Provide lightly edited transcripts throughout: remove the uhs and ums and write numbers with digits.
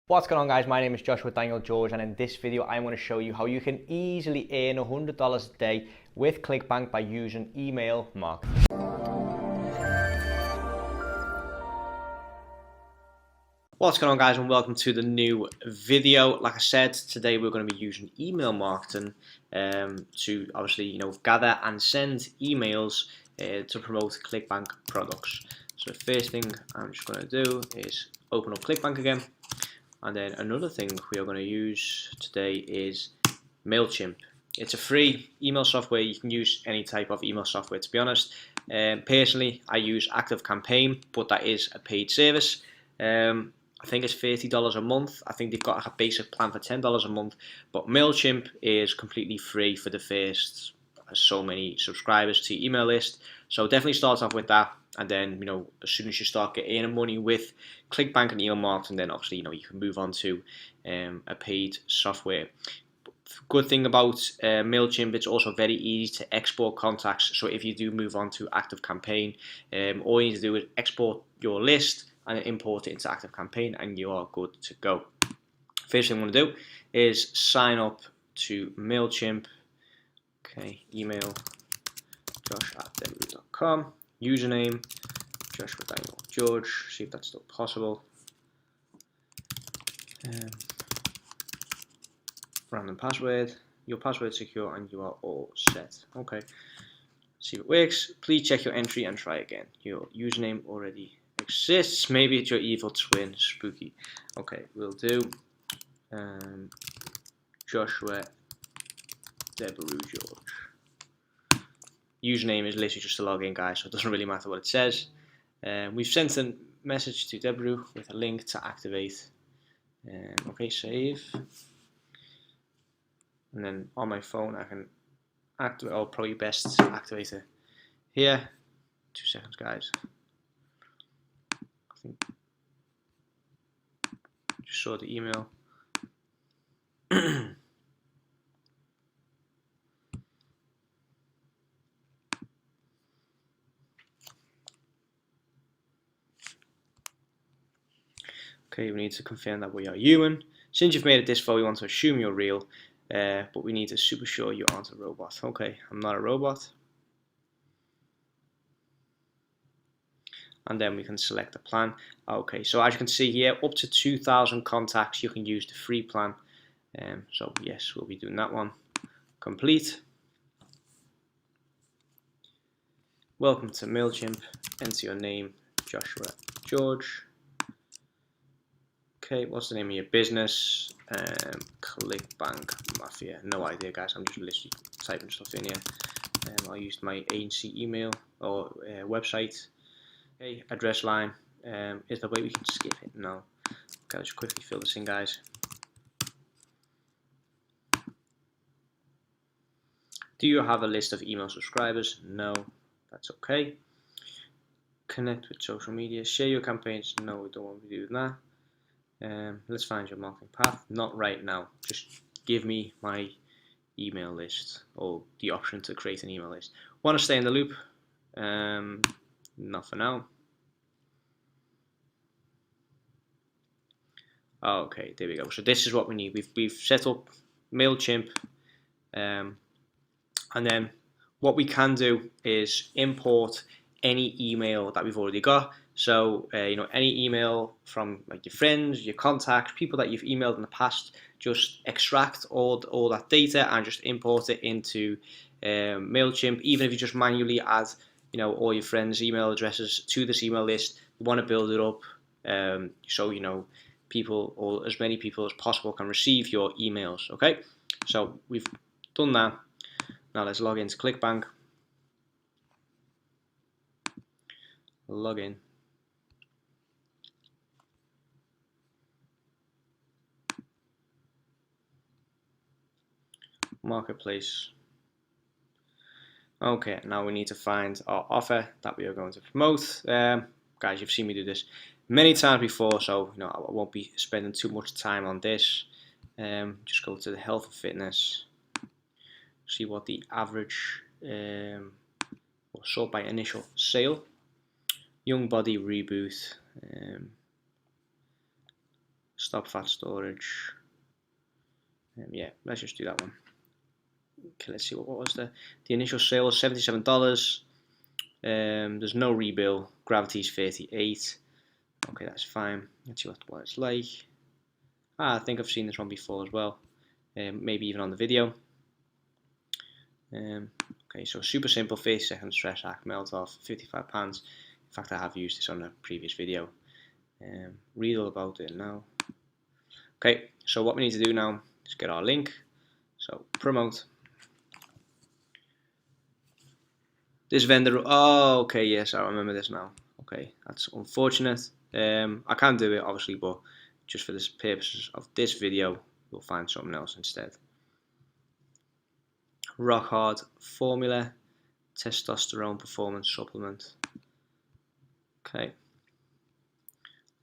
What's going on, guys? My name is Joshua Daniel George, and in this video I'm going to show you how you can easily earn $100 a day with Clickbank by using email marketing. What's going on, guys, and welcome to the new video. Like I said, today we're going to be using email marketing to obviously gather and send emails to promote Clickbank products. So the first thing I'm just going to do is open up Clickbank again. And then another thing we are going to use today is MailChimp. It's a free email software. You can use any type of email software, to be honest. Personally, I use ActiveCampaign, but that is a paid service. I think it's $30 a month. I think they've got a basic plan for $10 a month. But MailChimp is completely free for the first so many subscribers to your email list. So definitely start off with that. And then, as soon as you start getting earning money with Clickbank and email marketing, then obviously, you can move on to a paid software. Good thing about MailChimp, it's also very easy to export contacts. So if you do move on to ActiveCampaign, all you need to do is export your list and import it into ActiveCampaign, and you are good to go. First thing I'm going to do is sign up to MailChimp. Okay, email josh@debru.com. Username Joshua Daniel George. See if that's still possible. Random password. Your password is secure and you are all set. Okay. See if it works. Please check your entry and try again. Your username already exists. Maybe it's your evil twin. Spooky. Okay, we'll do Joshua Debru George. Username is literally just a login, guys, so it doesn't really matter what it says. We've sent a message to Debru with a link to activate. Okay, save. And then on my phone I can activate, or probably best activate it here. 2 seconds, guys. I think just saw the email. Okay, we need to confirm that we are human. Since you've made it this far, we want to assume you're real, but we need to super sure you aren't a robot. Okay, I'm not a robot. And then we can select the plan. Okay, so as you can see here, up to 2,000 contacts, you can use the free plan. So yes, we'll be doing that one. Complete. Welcome to MailChimp. Enter your name, Joshua George. Okay, what's the name of your business? Clickbank Mafia. No idea, guys. I'm just literally typing stuff in here. I used my agency email or website. Okay, address line. Is there a way we can skip it? No. Okay, I'll just quickly fill this in, guys. Do you have a list of email subscribers? No. That's okay. Connect with social media. Share your campaigns. No, we don't want to do that. Let's find your marketing path. Not right now. Just give me my email list, or the option to create an email list. Want to stay in the loop? Not for now. Okay, there we go. So this is what we need. We've set up MailChimp, and then what we can do is import any email that we've already got. So any email from like your friends, your contacts, people that you've emailed in the past, just extract all that data and just import it into MailChimp. Even if you just manually add all your friends' email addresses to this email list, you want to build it up so people, or as many people as possible, can receive your emails. Okay, so we've done that. Now let's log into Clickbank. Log in. Marketplace. Okay, now we need to find our offer that we are going to promote. Guys, you've seen me do this many times before, so I won't be spending too much time on this. Just go to the health and fitness, see what the average or sort by initial sale. Young body reboot. Stop fat storage. Yeah, let's just do that one. Okay, let's see what was the initial sale was $77. There's no rebill. Gravity's 38. Okay, that's fine. Let's see what it's like. I think I've seen this one before as well. Maybe even on the video. Okay, so super simple 30-second stretch hack, melt off, £55. In fact, I have used this on a previous video. Read all about it now. Okay, so what we need to do now is get our link. So promote. This vendor, oh, okay, yes, I remember this now. Okay, that's unfortunate. I can do it obviously, but just for the purposes of this video, we'll find something else instead. Rock Hard Formula Testosterone Performance Supplement. Okay,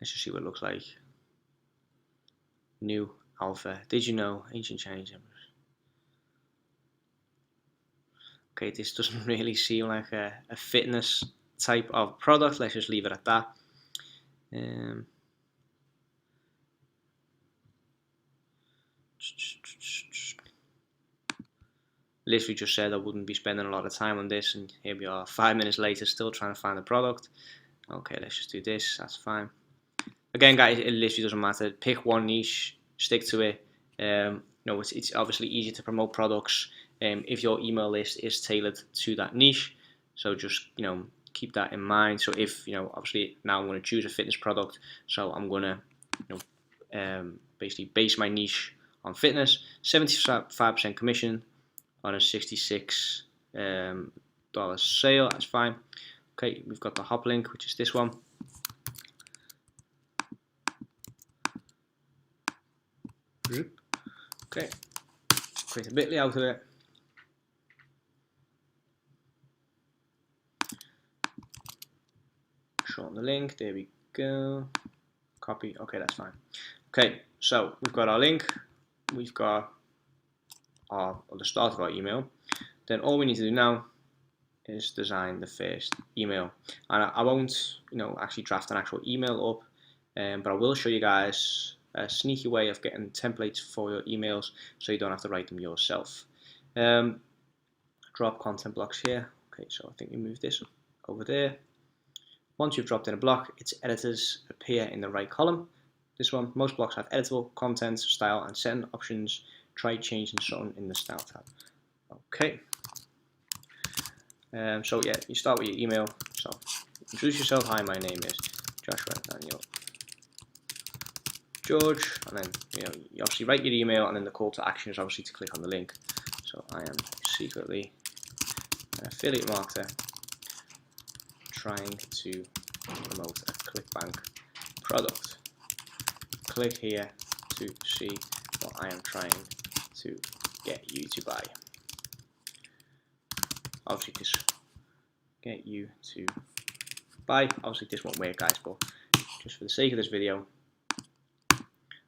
let's just see what it looks like. New Alpha. Did you know? Ancient Chinese Emperors. Okay, this doesn't really seem like a fitness type of product. Let's just leave it at that. Literally just said I wouldn't be spending a lot of time on this, and here we are 5 minutes later still trying to find a product. Okay, let's just do this. That's fine. Again, guys, it literally doesn't matter. Pick one niche, stick to it. It's obviously easy to promote products if your email list is tailored to that niche. So just keep that in mind. So if obviously now I'm going to choose a fitness product, so I'm going to basically base my niche on fitness. 75% commission on a $66 sale. That's fine. Okay, we've got the hop link, which is this one. Okay, create a bit.ly out of it. Shorten the link, there we go. Copy, okay, that's fine. Okay, so we've got our link, we've got the start of our email. Then all we need to do now is design the first email. And I won't, actually draft an actual email up, but I will show you guys a sneaky way of getting templates for your emails so you don't have to write them yourself. Drop content blocks here. Okay, so I think we move this over there. Once you've dropped in a block, its editors appear in the right column. This one, most blocks have editable content, style, and setting options. Try changing something in the style tab. Okay. So yeah, you start with your email. So introduce yourself. Hi, my name is Joshua Daniel George, and then you obviously write your email, and then the call to action is obviously to click on the link. So I am secretly an affiliate marketer trying to promote a Clickbank product. Click here to see what I am trying to get you to buy. Obviously just get you to buy. Obviously this won't work, guys, but just for the sake of this video.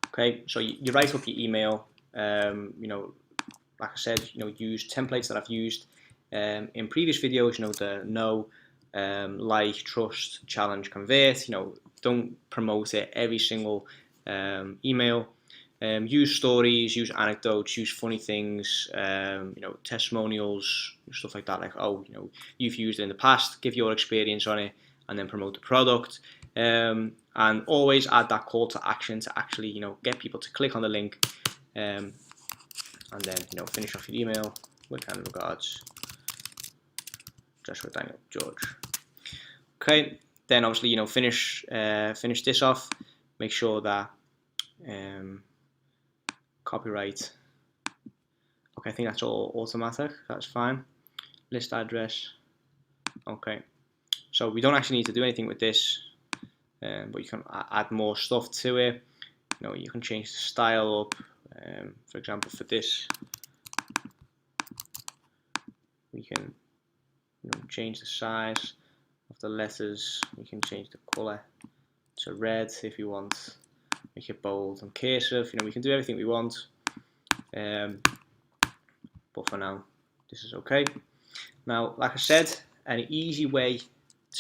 Okay, so you write up your email. Like I said, use templates that I've used in previous videos. The know, like, trust, challenge, convert. Don't promote it every single email. Use stories, use anecdotes, use funny things, testimonials, stuff like that. Like, you've used it in the past, give your experience on it, and then promote the product. And always add that call to action to actually, get people to click on the link, and then, finish off your email with kind regards, Joshua Daniel George. Okay, then obviously, finish this off. Make sure that copyright. Okay, I think that's all automatic. That's fine. List address. Okay, so we don't actually need to do anything with this. But you can add more stuff to it. You can change the style up. For example, for this, we can change the size of the letters. We can change the color to red if you want. Make it bold and cursive. We can do everything we want. But for now, this is okay. Now, like I said, an easy way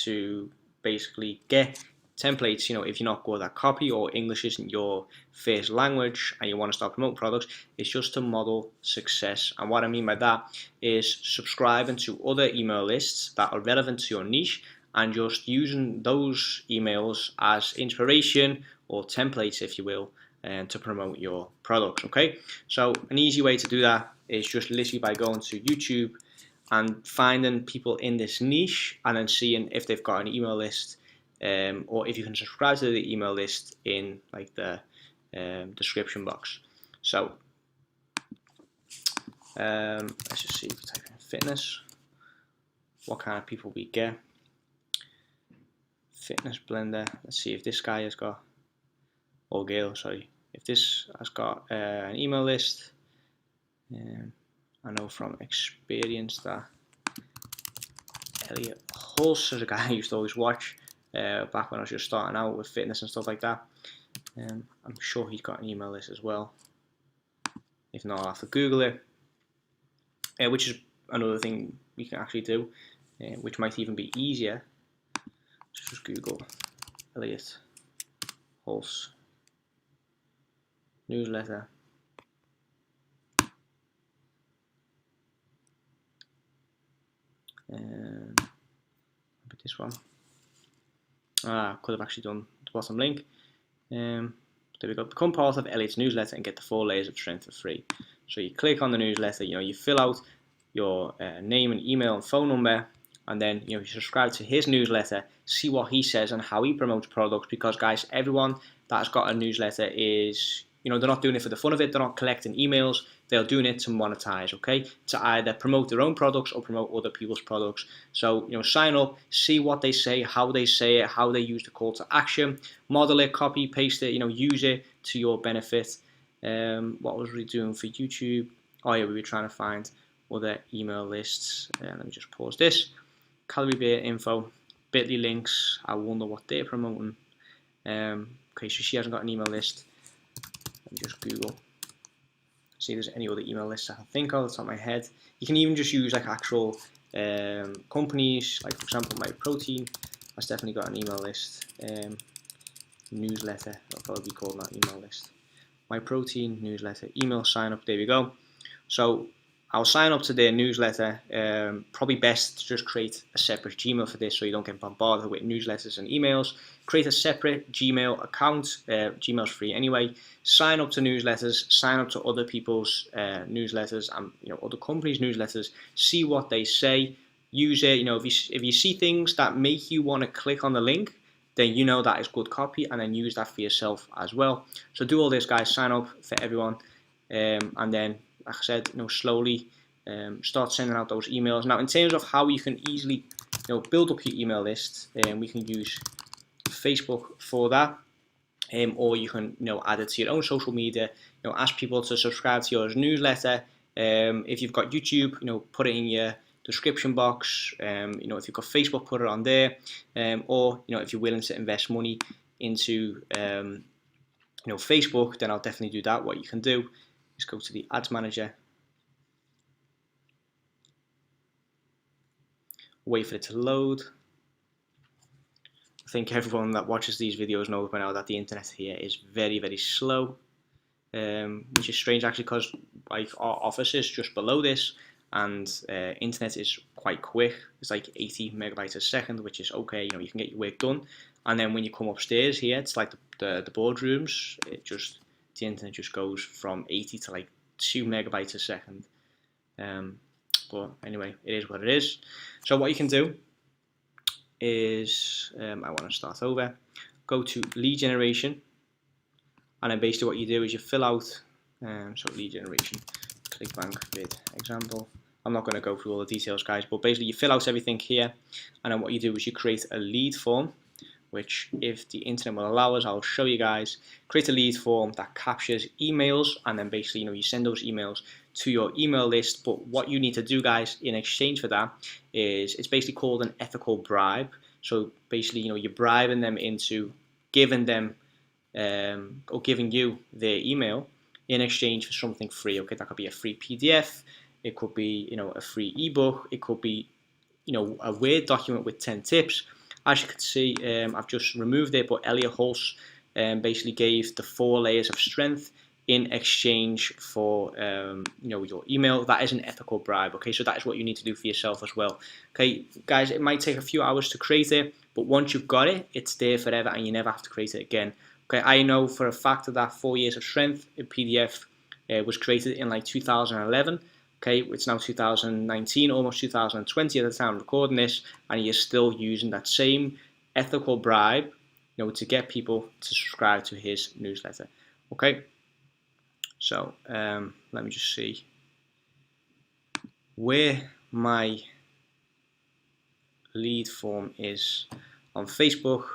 to basically get templates, if you're not good at copy or English isn't your first language and you want to start promoting products, it's just to model success. And what I mean by that is subscribing to other email lists that are relevant to your niche and just using those emails as inspiration or templates, if you will, to promote your products. Okay, so an easy way to do that is just literally by going to YouTube and finding people in this niche and then seeing if they've got an email list, or if you can subscribe to the email list in like the description box. So let's just see if we type in fitness, what kind of people we get. Fitness blender. Let's see if this guy has got, or girl, sorry, if this has got an email list. I know from experience that Elliot Hulse is a guy I used to always watch back when I was just starting out with fitness and stuff like that. I'm sure he's got an email list as well. If not, I'll have to Google it, which is another thing we can actually do, which might even be easier. Just Google Elliot Hulse newsletter. This one. Could have actually done the bottom link. There we go. Become part of Elliot's newsletter and get the 4 layers of strength for free. So you click on the newsletter. You fill out your name and email and phone number, and then you subscribe to his newsletter. See what he says and how he promotes products. Because guys, everyone that's got a newsletter is, they're not doing it for the fun of it. They're not collecting emails. They're doing it to monetize, okay? To either promote their own products or promote other people's products. So, sign up, see what they say, how they say it, how they use the call to action, model it, copy, paste it, use it to your benefit. What was we doing for YouTube? Oh yeah, we were trying to find other email lists. Let me just pause this. Calorie Bear info, bit.ly links. I wonder what they're promoting. Okay, so she hasn't got an email list. Let me just Google. See if there's any other email lists I can think of that's on my head. You can even just use like actual companies, like for example MyProtein. That's definitely got an email list. Newsletter, that'll probably be called that email list. MyProtein newsletter, email sign up. There we go. So I'll sign up to their newsletter. Probably best to just create a separate Gmail for this so you don't get bombarded with newsletters and emails. Create a separate Gmail account. Gmail's free anyway. Sign up to newsletters. Sign up to other people's newsletters and other companies' newsletters. See what they say. Use it. If you see things that make you want to click on the link, then that is good copy, and then use that for yourself as well. So do all this, guys. Sign up for everyone, and then, like I said, slowly start sending out those emails. Now, in terms of how you can easily, build up your email list, we can use Facebook for that, or you can, add it to your own social media. Ask people to subscribe to your newsletter. If you've got YouTube, put it in your description box. If you've got Facebook, put it on there. Or if you're willing to invest money into Facebook, then I'll definitely do that. What you can do is go to the Ads Manager, wait for it to load. I think everyone that watches these videos knows by now that the internet here is very, very slow, which is strange actually, because like our office is just below this, and internet is quite quick. It's like 80 megabytes a second, which is okay. You can get your work done. And then when you come upstairs here, it's like the boardrooms. The internet just goes from 80 to like 2 megabytes a second. But anyway, it is what it is. So what you can do is, I want to start over. Go to lead generation, and then basically what you do is you fill out. So lead generation, Clickbank bid example. I'm not going to go through all the details, guys, but basically you fill out everything here, and then what you do is you create a lead form, which if the internet will allow us, I'll show you guys. Create a lead form that captures emails, and then basically you send those emails to your email list. But what you need to do, guys, in exchange for that is, it's basically called an ethical bribe. So basically, you're bribing them into giving them or giving you their email in exchange for something free. Okay, that could be a free PDF, it could be a free ebook, it could be a Word document with 10 tips. As you can see, I've just removed it, but Elliot Hulse basically gave the 4 layers of strength in exchange for your email. That is an ethical bribe. Okay, so that is what you need to do for yourself as well. Okay, guys, it might take a few hours to create it, but once you've got it, it's there forever, and you never have to create it again. Okay, I know for a fact that 4 years of strength in PDF was created in like 2011. Okay, it's now 2019, almost 2020 at the time of recording this, and you're still using that same ethical bribe, to get people to subscribe to his newsletter. Okay, so let me just see where my lead form is on Facebook.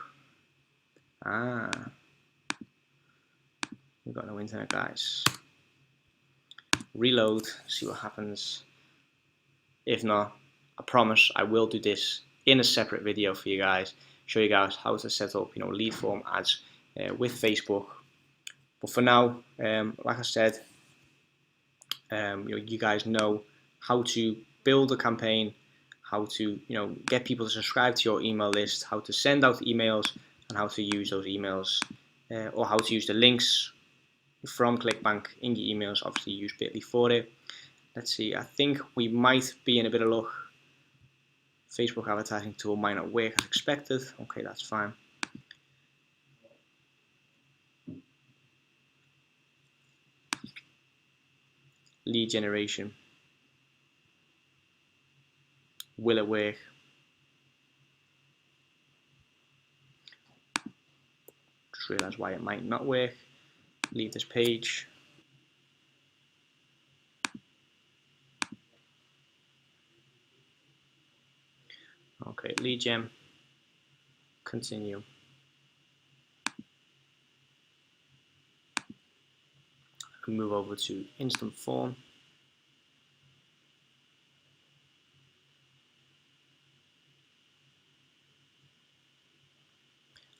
We've got no internet, guys. Reload, see what happens. If not, I promise I will do this in a separate video for you guys, show you guys how to set up lead form ads with Facebook. But for now, like I said, you guys know how to build a campaign, how to get people to subscribe to your email list, how to send out emails, and how to use those emails, or how to use the links from Clickbank in your emails. Obviously use Bitly for it. Let's see, I think we might be in a bit of luck. Facebook advertising tool might not work as expected. Okay, that's fine. Lead generation. Will it work? Just realize why it might not work. Leave this page. Okay, lead gen. Continue. I can move over to instant form.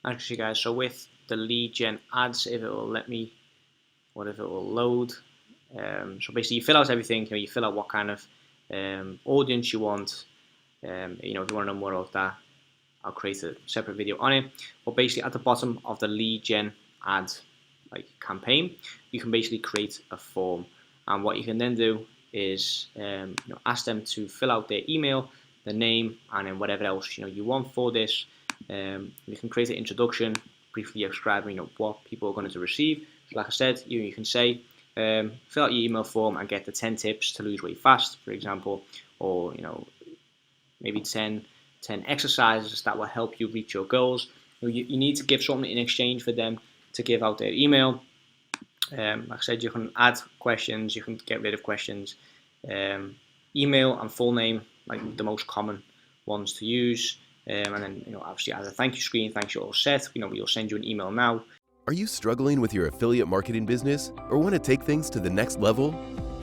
Actually, guys, so with the lead gen ads, if it will let me, or if it will load, so basically you fill out everything. You fill out what kind of audience you want. If you want to know more about that, I'll create a separate video on it. But basically, at the bottom of the lead gen ad campaign, you can basically create a form, and what you can then do is ask them to fill out their email, the name, and then whatever else you want for this. You can create an introduction, briefly describing what people are going to receive. So like I said, you can say fill out your email form and get the 10 tips to lose weight fast, for example, or maybe 10 exercises that will help you reach your goals. You need to give something in exchange for them to give out their email. Like I said, you can add questions, you can get rid of questions. Email and full name, like the most common ones to use. And then obviously as a thank you screen, thanks, you're all set. We'll send you an email now. Are you struggling with your affiliate marketing business or want to take things to the next level?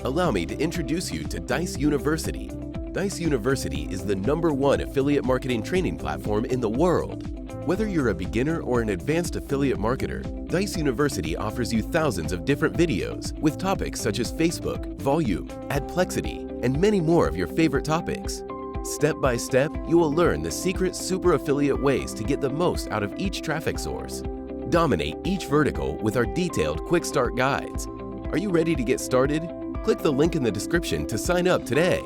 Allow me to introduce you to Dijs University. Dijs University is the #1 affiliate marketing training platform in the world. Whether you're a beginner or an advanced affiliate marketer, Dijs University offers you thousands of different videos with topics such as Facebook, volume, adplexity, and many more of your favorite topics. Step by step, you will learn the secret super affiliate ways to get the most out of each traffic source. Dominate each vertical with our detailed quick start guides. Are you ready to get started? Click the link in the description to sign up today.